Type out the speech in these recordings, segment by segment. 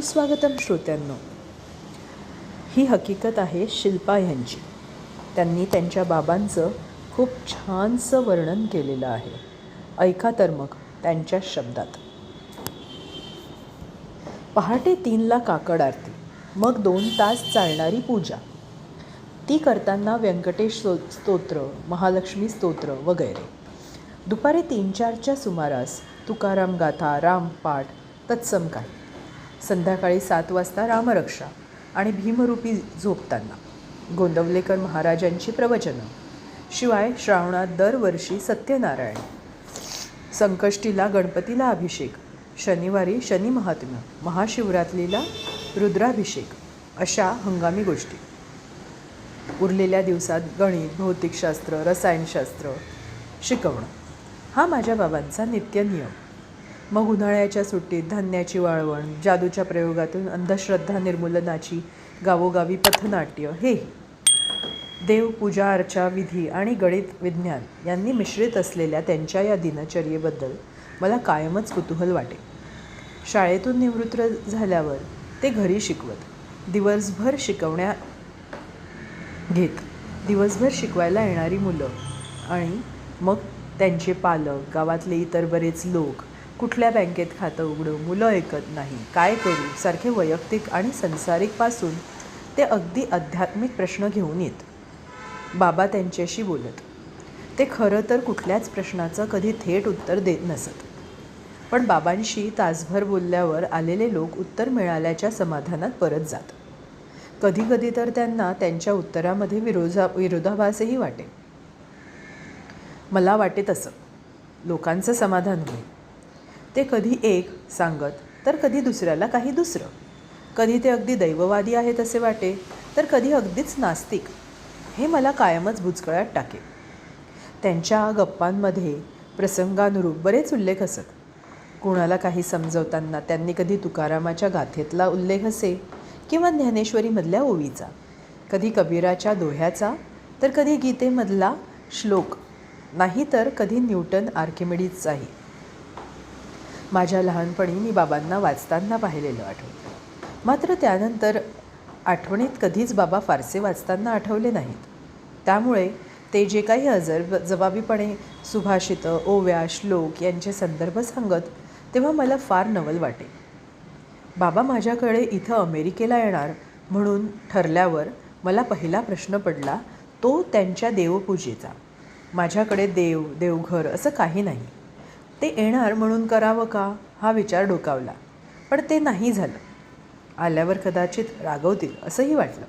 सुस्वागतम श्रोत्यांनो. ही हकीकत आहे शिल्पा यांची. त्यांनी त्यांच्या बाबांचं खूप छानसं वर्णन केलेलं आहे. ऐका तर मग त्यांच्या शब्दात. पहाटे 3ला काकड आरती, मग 2 तास चालणारी पूजा. ती करताना व्यंकटेश स्तोत्र, महालक्ष्मी स्तोत्र वगैरे. दुपारी 3-4च्या सुमारास तुकाराम गाथा, रामपाठ तत्सम काही. संध्याकाळी 7 वाजता रामरक्षा आणि भीमरूपी झोपताना गोंदवलेकर महाराजांची प्रवचनं. शिवाय श्रावणात दरवर्षी सत्यनारायण, संकष्टीला गणपतीला अभिषेक, शनिवारी शनी महात्म्य, महाशिवरात्रीला रुद्राभिषेक अशा हंगामी गोष्टी. उरलेल्या दिवसात गणित, भौतिकशास्त्र, रसायनशास्त्र शिकवणं हा माझ्या बाबांचा नित्यनियम. मग उन्हाळ्याच्या सुट्टीत धान्याची वाळवण, जादूच्या प्रयोगातून अंधश्रद्धा निर्मूलनाची गावोगावी पथनाट्य. हेही देव, पूजा अर्चा, विधी आणि गणित विज्ञान यांनी मिश्रित असलेल्या त्यांच्या या दिनचर्येबद्दल मला कायमच कुतूहल वाटे. शाळेतून निवृत्त झाल्यावर ते घरी शिकवत, दिवसभर शिकवायला येणारी मुलं आणि मग त्यांचे पालक, गावातले इतर बरेच लोक, कुठल्या बँकेत खातं उघडू, मुलं ऐकत नाही, काय करू सारखे वैयक्तिक आणि संसारिकपासून ते अगदी आध्यात्मिक प्रश्न घेऊन येत. बाबा त्यांच्याशी बोलत. ते खरं तर कुठल्याच प्रश्नाचं कधी थेट उत्तर देत नसत. पण बाबांशी तासभर बोलल्यावर आलेले लोक उत्तर मिळाल्याच्या समाधानात परत जात. कधीकधी तर त्यांना त्यांच्या उत्तरामध्ये विरोधाभासही वाटे. मला वाटे तसं लोकांचं समाधान होईल. ते कधी एक सांगत तर कधी दुसऱ्याला काही दुसरं. कधी ते अगदी दैववादी आहेत असे वाटे, तर कधी अगदीच नास्तिक. हे मला कायमच बुचकळ्यात टाके. त्यांच्या गप्पांमध्ये प्रसंगानुरूप बरेच उल्लेख असत. कुणाला काही समजवताना त्यांनी कधी तुकारामाच्या गाथेतला उल्लेख असे किंवा ज्ञानेश्वरीमधल्या ओवीचा, कधी कबीराच्या दोह्याचा, तर कधी गीतेमधला श्लोक, नाही तर कधी न्यूटन आर्किमिडीजचाही. माझ्या लहानपणी मी बाबांना वाचताना पाहिलेलं आठवतं. मात्र त्यानंतर आठवणीत कधीच बाबा फारसे वाचताना आठवले नाहीत. त्यामुळे ते जे काही जबाबीपणे सुभाषितं, ओव्या, श्लोक यांचे संदर्भ सांगत तेव्हा मला फार नवल वाटे. बाबा माझ्याकडे इथं अमेरिकेला येणार म्हणून ठरल्यावर मला पहिला प्रश्न पडला तो त्यांच्या देवपूजेचा. माझ्याकडे देवघर असं काही नाही. ते येणार म्हणून करावं का हा विचार डोकावला, पण ते नाही झालं. आल्यावर कदाचित रागवतील असंही वाटलं.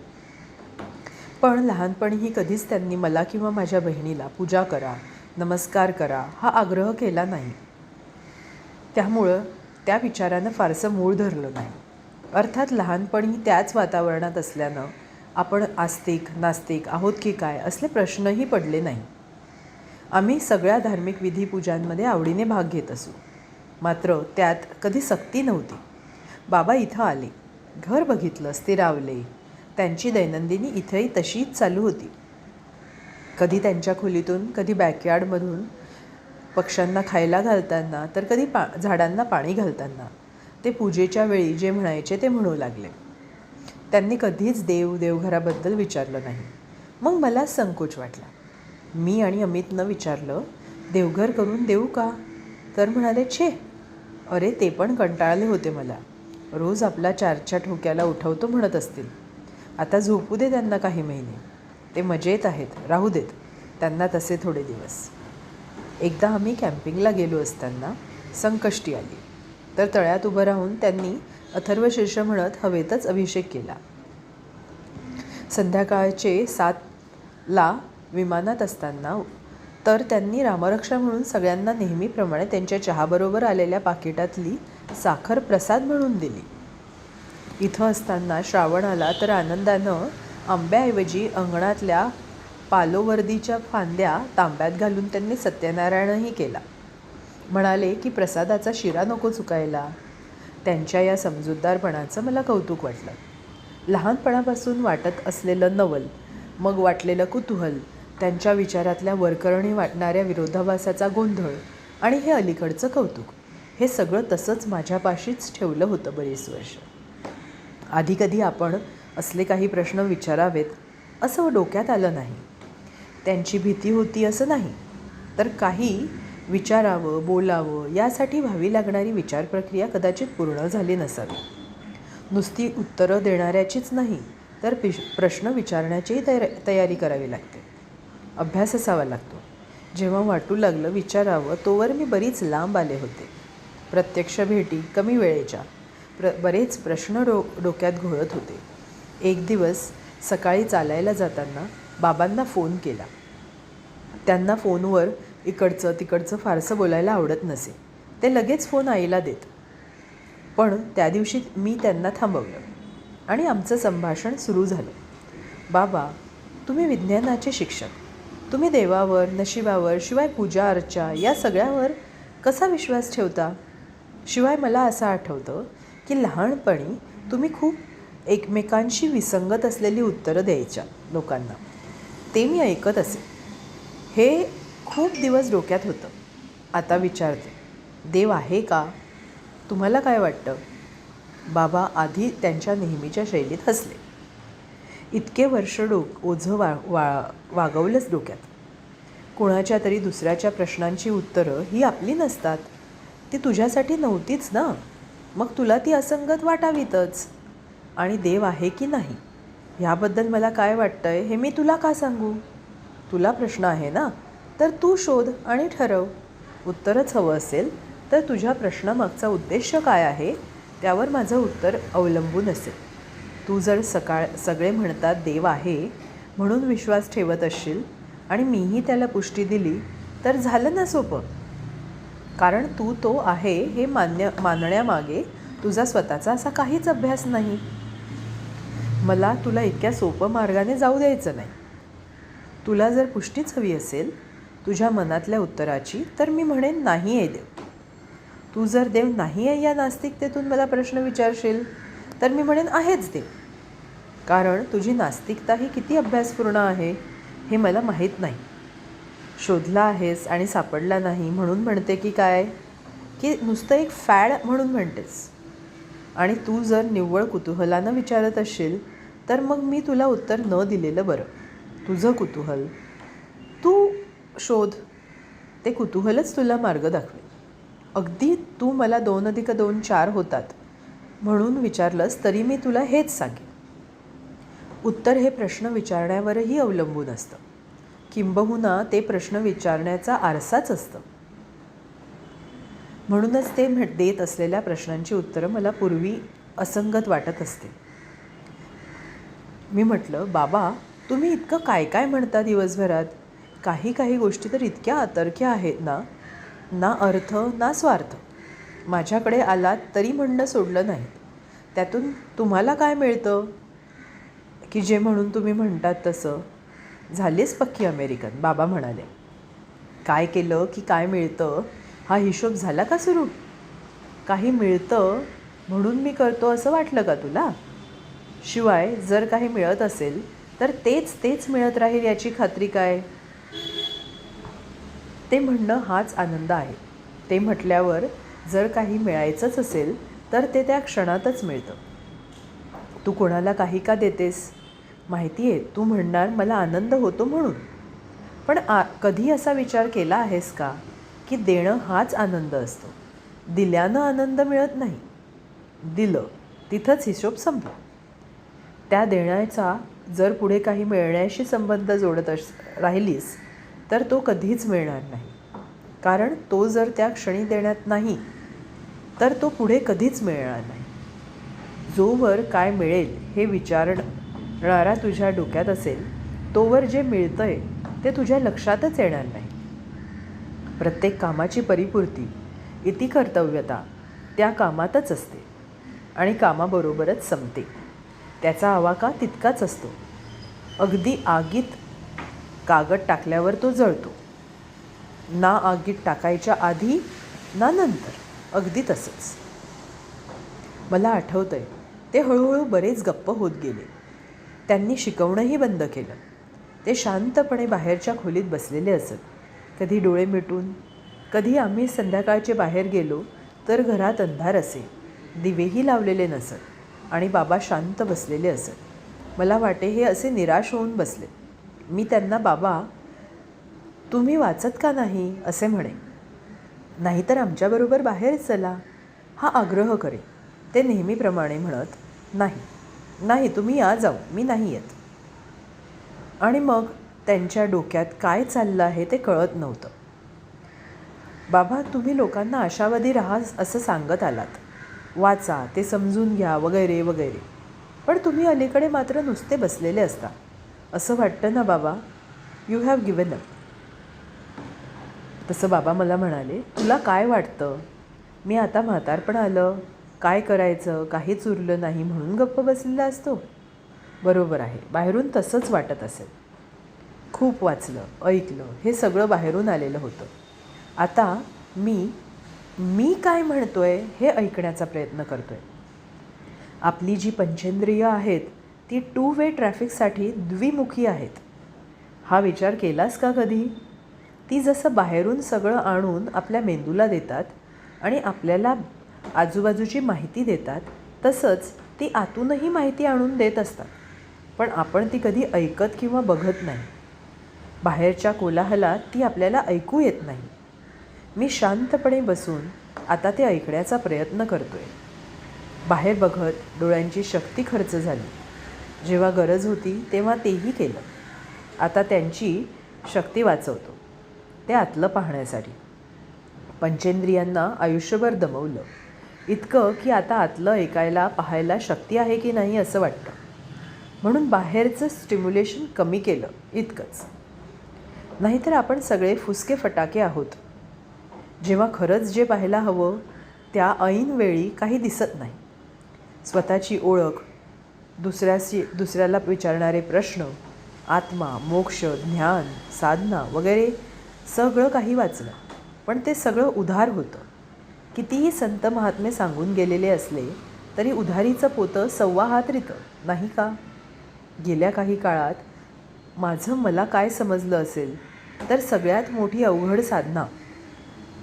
पण लहानपणीही कधीच त्यांनी मला किंवा माझ्या बहिणीला पूजा करा, नमस्कार करा हा आग्रह केला नाही. त्यामुळं त्या विचारानं फारसं मूळ धरलं नाही. अर्थात लहानपणी त्याच वातावरणात असल्यानं आपण आस्तिक नास्तिक आहोत की काय असले प्रश्नही पडले नाही. आम्ही सगळ्या धार्मिक विधीपूजांमध्ये आवडीने भाग घेत असू. मात्र त्यात कधी सक्ती नव्हती. बाबा इथं आले, घर बघितलं, स्थिरावले. त्यांची दैनंदिनी इथंही तशीच चालू होती. कधी त्यांच्या खोलीतून, कधी बॅकयार्डमधून पक्ष्यांना खायला घालताना, तर कधी झाडांना पाणी घालताना ते पूजेच्या वेळी जे म्हणायचे ते म्हणू लागले. त्यांनी कधीच देवघराबद्दल विचारलं नाही. मग मला संकोच वाटला. मी आणि अमितनं विचारलं, देवघर करून देऊ का? तर म्हणाले, छे, अरे ते पण कंटाळले होते मला. रोज आपला 4च्या ठोक्याला उठवतो म्हणत असतील. आता झोपू दे त्यांना काही महिने. ते मजेत आहेत, राहू देत त्यांना तसे थोडे दिवस. एकदा आम्ही कॅम्पिंगला गेलो असताना संकष्टी आली. तर तळ्यात उभं राहून त्यांनी अथर्वशीर्ष म्हणत हवेतच अभिषेक केला. संध्याकाळचे 7ला विमानात असताना तर त्यांनी रामरक्षा म्हणून सगळ्यांना नेहमीप्रमाणे त्यांच्या चहाबरोबर आलेल्या पाकिटातली साखर प्रसाद म्हणून दिली. इथं असताना श्रावण आला तर आनंदानं आंब्याऐवजी अंगणातल्या पालोवर्दीच्या फांद्या तांब्यात घालून त्यांनी सत्यनारायणही केला. म्हणाले की प्रसादाचा शिरा नको चुकायला. त्यांच्या या समजूतदारपणाचं मला कौतुक वाटलं. लहानपणापासून वाटत असलेलं नवल, मग वाटलेलं कुतूहल, त्यांच्या विचारातल्या वरकरणी वाटणाऱ्या विरोधाभासाचा गोंधळ आणि हे अलीकडचं कौतुक, हे सगळं तसंच माझ्यापाशीच ठेवलं होतं बरीच वर्ष. आधी कधी आपण असले काही प्रश्न विचारावेत असं डोक्यात आलं नाही. त्यांची भीती होती असं नाही, तर काही विचारावं, बोलावं यासाठी व्हावी लागणारी विचार प्रक्रिया कदाचित पूर्ण झाली नसावी. नुसती उत्तरं देणाऱ्याचीच नाही, तर प्रश्न विचारण्याचीही तयारी करावी लागते. अभ्यास असावा लागतो. जेव्हा वाटू लागलं विचारावं, तोवर मी बरीच लांब आले होते. प्रत्यक्ष भेटी कमी वेळेच्या, बरेच प्रश्न डोक्यात घोळत होते. एक दिवस सकाळी चालायला जाताना बाबांना फोन केला. त्यांना फोनवर इकडचं तिकडचं फारसं बोलायला आवडत नसे. ते लगेच फोन आईला देत. पण त्या दिवशी मी त्यांना थांबवलं आणि आमचं संभाषण सुरू झालं. बाबा, तुम्ही विज्ञानाचे शिक्षक. तुम्ही देवावर, नशिबावर, शिवाय पूजा अर्चा या सगळ्यावर कसा विश्वास ठेवता? शिवाय मला असं आठवतं की लहानपणी तुम्ही खूप एकमेकांशी विसंगत असलेली उत्तरं द्यायच्या लोकांना. ते मी ऐकत असे. हे खूप दिवस डोक्यात होतं. आता विचारते, देव आहे का? तुम्हाला काय वाटतं? बाबा आधी त्यांच्या नेहमीच्या शैलीत हसले. इतके वर्ष ओझं वागवलंच डोक्यात. कुणाच्या तरी दुसऱ्याच्या प्रश्नांची उत्तरं ही आपली नसतात. ती तुझ्यासाठी नव्हतीच ना, मग तुला ती असंगत वाटावीतच. आणि देव आहे की नाही ह्याबद्दल मला काय वाटतंय हे मी तुला का सांगू? तुला प्रश्न आहे ना, तर तू शोध आणि ठरव. उत्तरच हवं असेल तर तुझ्या प्रश्नामागचा उद्देश काय आहे त्यावर माझं उत्तर अवलंबून असेल. तू जर सगळे म्हणतात देव आहे म्हणून विश्वास ठेवत असशील आणि मीही त्याला पुष्टी दिली तर झालं ना सोपं. कारण तू तो आहे हे मानण्यामागे तुझा स्वतःचा असा काहीच अभ्यास नाही. मला तुला इतक्या सोपं मार्गाने जाऊ द्यायचं नाही. तुला जर पुष्टीच हवी असेल तुझ्या मनातल्या उत्तराची, तर मी म्हणेन नाही आहे देव. तू जर देव नाही आहे या नास्तिकतेतून मला प्रश्न विचारशील तर मी म्हणेन आहेच देव. कारण तुझी नास्तिकता ही किती अभ्यासपूर्ण आहे हे मला माहीत नाही. शोधला आहेस आणि सापडला नाही म्हणून म्हणते की काय, की नुसतं एक फॅड म्हणून म्हणतेस. आणि तू जर निव्वळ कुतूहलानं विचारत असशील तर मग मी तुला उत्तर न दिलेलं बरं. तुझं कुतूहल तू शोध, ते कुतूहलच तुला मार्ग दाखवेल. अगदी तू मला 2+2 4 होतात म्हणून विचारलंस तरी मी तुला हेच सांगेन. उत्तर हे प्रश्न विचारण्यावरही अवलंबून असतं. किंबहुना ते प्रश्न विचारण्याचा आरसाच असतं. म्हणूनच ते देत असलेल्या प्रश्नांची उत्तरं मला पूर्वी असंगत वाटत असते. मी म्हटलं, बाबा तुम्ही इतकं काय काय म्हणता दिवसभरात? काही गोष्टी तर इतक्या अतर्क्या आहेत ना, ना अर्थ ना स्वार्थ. माझ्याकडे आलात तरी म्हणणं सोडलं नाही. त्यातून तुम्हाला काय मिळतं की जे म्हणून तुम्ही म्हणतात तसं? झालीच पक्की अमेरिकन, बाबा म्हणाले. काय केलं की काय मिळतं हा हिशोब झाला का सुरू? काही मिळतं म्हणून मी करतो असं वाटलं का तुला? शिवाय जर काही मिळत असेल तर तेच मिळत राहील याची खात्री काय? ते म्हणणं हाच आनंद आहे. ते म्हटल्यावर जर काही मिळायचंच असेल तर ते त्या क्षणातच मिळतं. तू कोणाला काही का देतेस? माहिती आहे तू म्हणणार मला आनंद होतो म्हणून. पण कधी असा विचार केला आहेस का की देणं हाच आनंद असतो? दिल्यानं आनंद मिळत नाही. दिलं तिथंच हिशोब संपला. त्या देण्याचा जर पुढे काही मिळण्याशी संबंध जोडत राहिलीस तर तो कधीच मिळणार नाही. कारण तो जर त्या क्षणी देण्यात नाही तर तो पुढे कधीच मिळणार नाही. जोवर काय मिळेल हे विचारणारा तुझ्या डोक्यात असेल तोवर जे मिळतंय ते तुझ्या लक्षातच येणार नाही. प्रत्येक कामाची परिपूर्ती, इतिकर्तव्यता त्या कामातच असते आणि कामाबरोबरच संपते. त्याचा आवाका तितकाच असतो. अगदी आगीत कागद टाकल्यावर तो जळतो. ना आगीत टाकायच्या आधी ना नंतर, अगदी तसंच. मला आठवतंय ते हळूहळू बरेच गप्प होत गेले. त्यांनी शिकवणंही बंद केलं. ते शांतपणे बाहेरच्या खोलीत बसलेले असत. कधी डोळे मिटून, कधी आम्ही संध्याकाळचे बाहेर गेलो तर घरात अंधार असे. दिवेही लावलेले नसत. आणि बाबा शांत बसलेले असत. मला वाटे हे असे निराश होऊन बसले. मी त्यांना, बाबा तुम्ही वाचत का नाही असे म्हणे. नाहीतर आमच्याबरोबर बाहेर चला हा आग्रह करे. ते नेहमीप्रमाणे म्हणत, नाही नाही, तुम्ही या जाऊ, मी नाही येत. आणि मग त्यांच्या डोक्यात काय चाललं आहे ते कळत नव्हतं. बाबा तुम्ही लोकांना आशावादी राहा असं सांगत आलात, वाचा, ते समजून घ्या वगैरे वगैरे, पण तुम्ही अलीकडे मात्र नुसते बसलेले असता. असं वाटतं ना बाबा, यू हॅव गिवन अप. तसं बाबा मला म्हणाले, तुला काय वाटतं, मी आता म्हातारपण आलं, काय करायचं काहीच उरलं नाही म्हणून गप्प बसलेला असतो. बरोबर आहे, बाहेरून तसंच वाटत असेल. खूप वाचलं, ऐकलं, हे सगळं बाहेरून आलेलं होतं. आता मी काय म्हणतोय हे ऐकण्याचा प्रयत्न करतोय. आपली जी पंचेंद्रिय आहेत ती 2 वे ट्रॅफिकसाठी द्विमुखी आहेत. हा विचार केलास का कधी? ती जसं बाहेरून सगळं आणून आपल्या मेंदूला देतात आणि आपल्याला आजूबाजूची माहिती देतात, तसंच ती आतूनही माहिती आणून देत असतात, पण आपण ती कधी ऐकत किंवा बघत नाही. बाहेरच्या कोलाहलात ती आपल्याला ऐकू येत नाही. मी शांतपणे बसून आता ते ऐकण्याचा प्रयत्न करतोय. बाहेर बघत डोळ्यांची शक्ती खर्च झाली. जेव्हा गरज होती तेव्हा तेही केलं. आता त्यांची शक्ती वाचवतो, ते आतलं पाहण्यासाठी. पंचेंद्रियांना आयुष्यभर दमवलं, इतकं की आता आतलं ऐकायला पाहायला शक्ती आहे की नाही असं वाटतं. म्हणून बाहेरचं स्टिम्युलेशन कमी केलं, इतकंच. नाहीतर आपण सगळे फुसके फटाके आहोत. जेव्हा खरंच जे पाहायला हवं त्या ऐन वेळी काही दिसत नाही. स्वतःची ओळख, दुसऱ्याला विचारणारे प्रश्न, आत्मा, मोक्ष, ज्ञान, साधना वगैरे सगळं काही वाचलं, पण ते सगळं उधार होतं. कितीही संत महात्मे सांगून गेलेले असले तरी उधारीचं पोतं 1.25 हात रितं, नाही का? गेल्या काही काळात मला काय समजलं असेल तर सगळ्यात मोठी अवघड साधना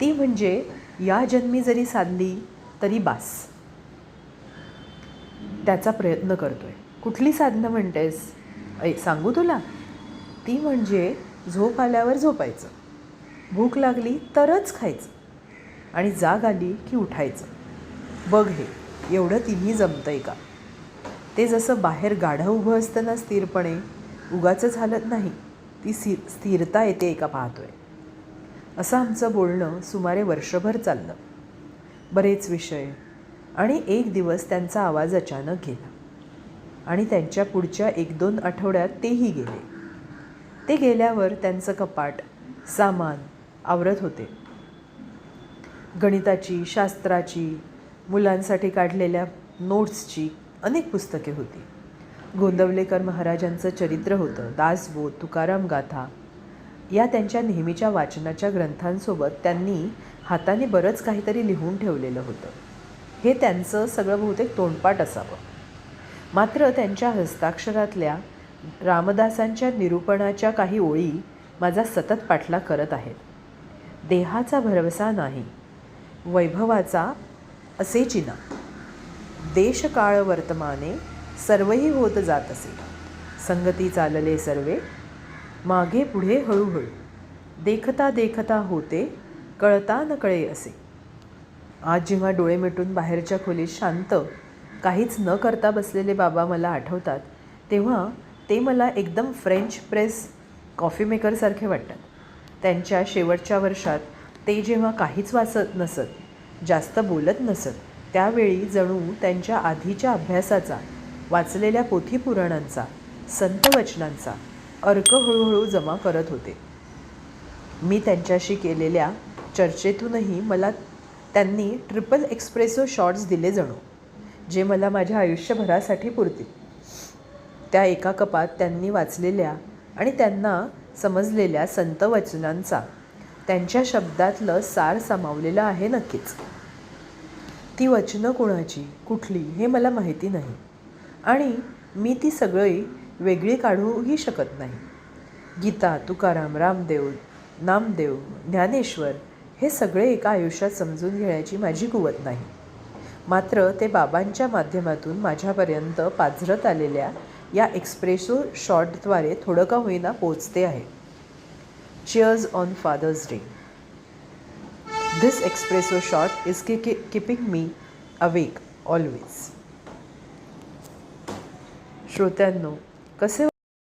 ती म्हणजे या जन्मी जरी साधली तरी बास. त्याचा प्रयत्न करतोय. कुठली साधना म्हणतेस? सांगू तुला? ती म्हणजे झोप आल्यावर झोपायचं, भूक लागली तरच खायचं आणि जाग आली की उठायचं. बघ हे एवढं तिन्ही जमतंय का? ते जसं बाहेर गाढं उभं असतं ना स्थिरपणे, उगाचच हालत नाही, ती स्थिरता येते का पाहतोय. असं आमचं बोलणं सुमारे वर्षभर चाललं. बरेच विषय. आणि एक दिवस त्यांचा आवाज अचानक गेला आणि त्यांच्या पुढच्या 1-2 आठवड्यात तेही गेले. ते गेल्यावर त्यांचं कपाट, सामान आवरत होते. गणिताची, शास्त्राची, मुलांसाठी काढलेल्या नोट्सची अनेक पुस्तके होती. गोंदवलेकर महाराजांचं चरित्र होतं, दासबोध, तुकाराम गाथा या त्यांच्या नेहमीच्या वाचनाच्या ग्रंथांसोबत त्यांनी हाताने बरंच काहीतरी लिहून ठेवलेलं होतं. हे त्यांचं सगळं बहुतेक तोंडपाठ असावं. मात्र त्यांच्या हस्ताक्षरातल्या रामदासांच्या निरूपणाच्या काही ओळी माझा सतत पाठलाग करत आहेत. देहाचा भरवसा नाही, वैभवाचा असे चिना, देशकाळ वर्तमाने सर्वही होत जात असे, संगती चालले सर्वे, मागे पुढे हळूहळू, देखता देखता होते, कळता न कळे असे. आज जेव्हा डोळे मिटून बाहेरच्या खोलीत शांत काहीच न करता बसलेले बाबा मला आठवतात, तेव्हा ते मला एकदम फ्रेंच प्रेस कॉफी मेकरसारखे वाटतात. त्यांच्या शेवटच्या वर्षात ते जेव्हा काहीच वाचत नसत, जास्त बोलत नसत, त्यावेळी जणू त्यांच्या आधीच्या अभ्यासाचा, वाचलेल्या पोथीपुराणांचा, संतवचनांचा अर्क हळूहळू जमा करत होते. मी त्यांच्याशी केलेल्या चर्चेतूनही मला त्यांनी ट्रिपल एक्सप्रेसो शॉट्स दिले जणू, जे मला माझ्या आयुष्यभरासाठी पुरतील. त्या एका कपात त्यांनी वाचलेल्या आणि त्यांना समजलेल्या संतवचनांचा, त्यांच्या शब्दातलं सार सामावलेलं आहे नक्कीच. ती वचनं कोणाची, कुठली हे मला माहिती नाही आणि मी ती सगळी वेगळी काढूही शकत नाही. गीता, तुकाराम, रामदेव, नामदेव, ज्ञानेश्वर हे सगळे एका आयुष्यात समजून घेण्याची माझी कुवत नाही. मात्र ते बाबांच्या माध्यमातून माझ्यापर्यंत पाझरत आलेल्या या एक्सप्रेसो शॉटद्वारे थोडं का होईना पोचते आहे. Cheers on fathers day. This espresso shot is keeping me awake always. श्रोत्यांनो, कसे